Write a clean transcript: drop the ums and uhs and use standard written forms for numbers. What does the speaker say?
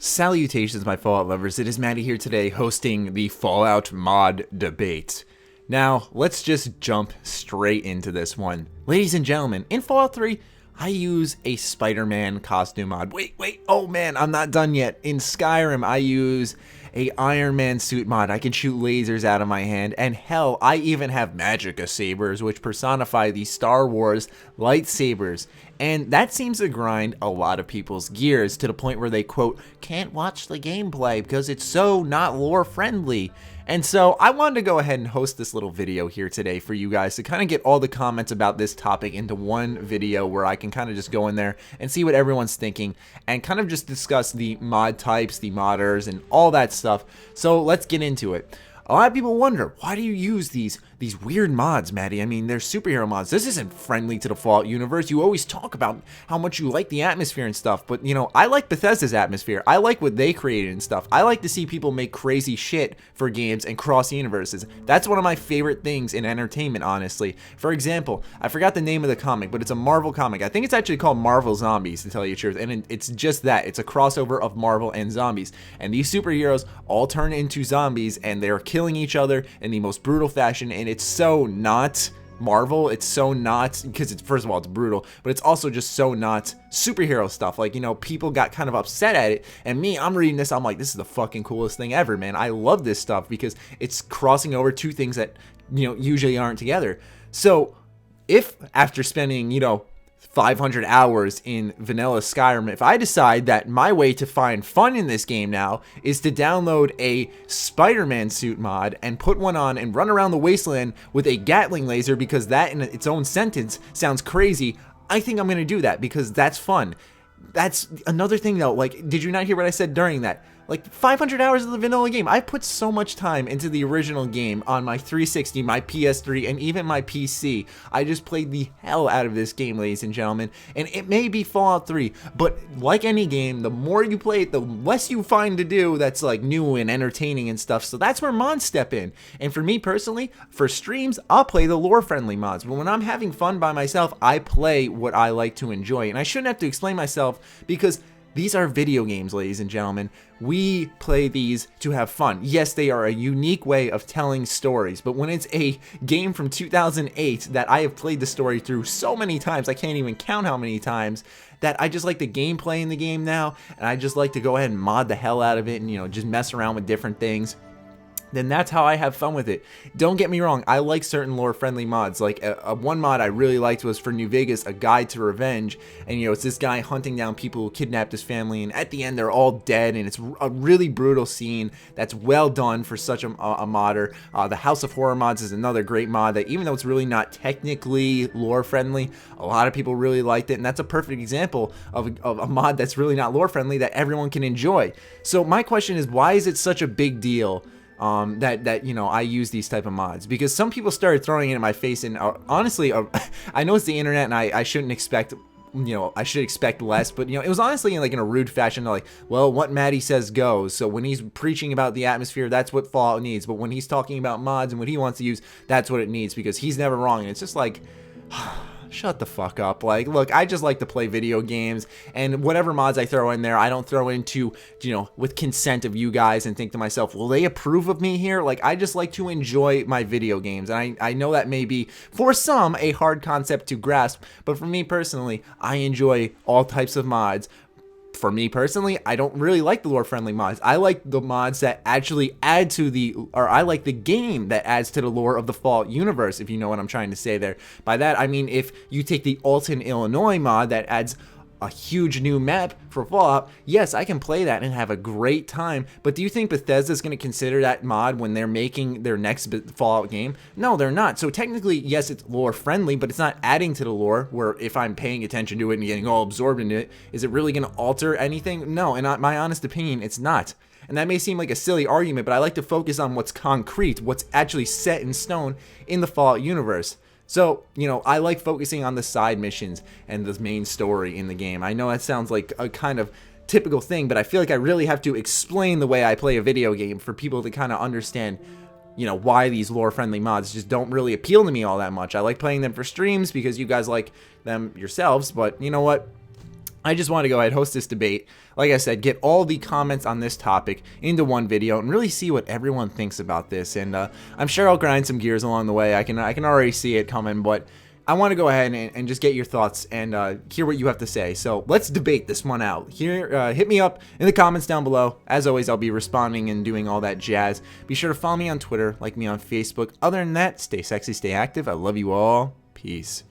Salutations, my Fallout lovers. It is Matty here today hosting the Fallout mod debate. Now, let's just jump straight into this one. Ladies and gentlemen, in Fallout 3, I use a Spider-Man costume mod. Wait, oh man, I'm not done yet. In Skyrim, I use a Iron Man suit mod. I can shoot lasers out of my hand, and hell, I even have Magica sabers, which personify the Star Wars lightsabers. And that seems to grind a lot of people's gears to the point where they, quote, can't watch the gameplay because it's so not lore friendly. And so I wanted to go ahead and host this little video here today for you guys to kind of get all the comments about this topic into one video where I can kind of just go in there and see what everyone's thinking and kind of just discuss the mod types, the modders, and all that stuff. So let's get into it. A lot of people wonder, why do you use these weird mods, Matty? I mean, they're superhero mods. This isn't friendly to the Fallout universe. You always talk about how much you like the atmosphere and stuff, but, you know, I like Bethesda's atmosphere. I like what they created and stuff. I like to see people make crazy shit for games and cross universes. That's one of my favorite things in entertainment, honestly. For example, I forgot the name of the comic, but it's a Marvel comic. I think it's actually called Marvel Zombies, to tell you the truth, and it's just that. It's a crossover of Marvel and zombies, and these superheroes all turn into zombies, and they're killing each other in the most brutal fashion, and it's so not Marvel. It's so not, because it's, first of all, it's brutal, but it's also just so not superhero stuff. Like, you know, people got kind of upset at it, and me, I'm reading this, I'm like, this is the fucking coolest thing ever, man. I love this stuff because it's crossing over two things that, you know, usually aren't together. So if after spending, you know, 500 hours in vanilla Skyrim, if I decide that my way to find fun in this game now is to download a Spider-Man suit mod and put one on and run around the wasteland with a Gatling laser because that in its own sentence sounds crazy, I think I'm going to do that because that's fun. That's another thing though, like, did you not hear what I said during that? Like, 500 hours of the vanilla game. I put so much time into the original game on my 360, my PS3, and even my PC. I just played the hell out of this game, ladies and gentlemen. And it may be Fallout 3, but like any game, the more you play it, the less you find to do that's like new and entertaining and stuff. So that's where mods step in. And for me personally, for streams, I'll play the lore-friendly mods. But when I'm having fun by myself, I play what I like to enjoy. And I shouldn't have to explain myself because these are video games, ladies and gentlemen. We play these to have fun. Yes, they are a unique way of telling stories, but when it's a game from 2008 that I have played the story through so many times, I can't even count how many times, that I just like the gameplay in the game now, and I just like to go ahead and mod the hell out of it and, you know, just mess around with different things, then that's how I have fun with it. Don't get me wrong, I like certain lore-friendly mods. Like, one mod I really liked was for New Vegas, A Guide to Revenge, and, you know, it's this guy hunting down people who kidnapped his family, and at the end, they're all dead, and it's a really brutal scene that's well done for such a modder. The House of Horror mods is another great mod that, even though it's really not technically lore-friendly, a lot of people really liked it, and that's a perfect example of a mod that's really not lore-friendly that everyone can enjoy. So my question is, why is it such a big deal that you know, I use these type of mods? Because some people started throwing it in my face, and honestly, I know it's the internet, and I shouldn't expect, you know, I should expect less, but, you know, it was honestly like in a rude fashion, like, well, what Matty says goes. So when he's preaching about the atmosphere, that's what Fallout needs, but when he's talking about mods and what he wants to use, that's what it needs, because he's never wrong. And it's just like, shut the fuck up. Like, look, I just like to play video games, and whatever mods I throw in there, I don't throw into, you know, with consent of you guys and think to myself, will they approve of me here? Like, I just like to enjoy my video games, and I know that may be, for some, a hard concept to grasp, but for me personally, I enjoy all types of mods. For me personally, I don't really like the lore-friendly mods. I like the mods that actually add to the, or I like the game that adds to the lore of the Fallout universe, if you know what I'm trying to say there. By that, I mean if you take the Alton, Illinois mod that adds a huge new map for Fallout, yes, I can play that and have a great time, but do you think Bethesda's going to consider that mod when they're making their next Fallout game? No, they're not. So technically, yes, it's lore friendly, but it's not adding to the lore, where if I'm paying attention to it and getting all absorbed into it, is it really going to alter anything? No, and my honest opinion, it's not. And that may seem like a silly argument, but I like to focus on what's concrete, what's actually set in stone in the Fallout universe. So, you know, I like focusing on the side missions and the main story in the game. I know that sounds like a kind of typical thing, but I feel like I really have to explain the way I play a video game for people to kind of understand, you know, why these lore-friendly mods just don't really appeal to me all that much. I like playing them for streams because you guys like them yourselves, but you know what? I just want to go ahead, host this debate. Like I said, get all the comments on this topic into one video and really see what everyone thinks about this. And I'm sure I'll grind some gears along the way. I can already see it coming, but I want to go ahead and just get your thoughts and hear what you have to say. So let's debate this one out. Here, hit me up in the comments down below. As always, I'll be responding and doing all that jazz. Be sure to follow me on Twitter, like me on Facebook. Other than that, stay sexy, stay active. I love you all. Peace.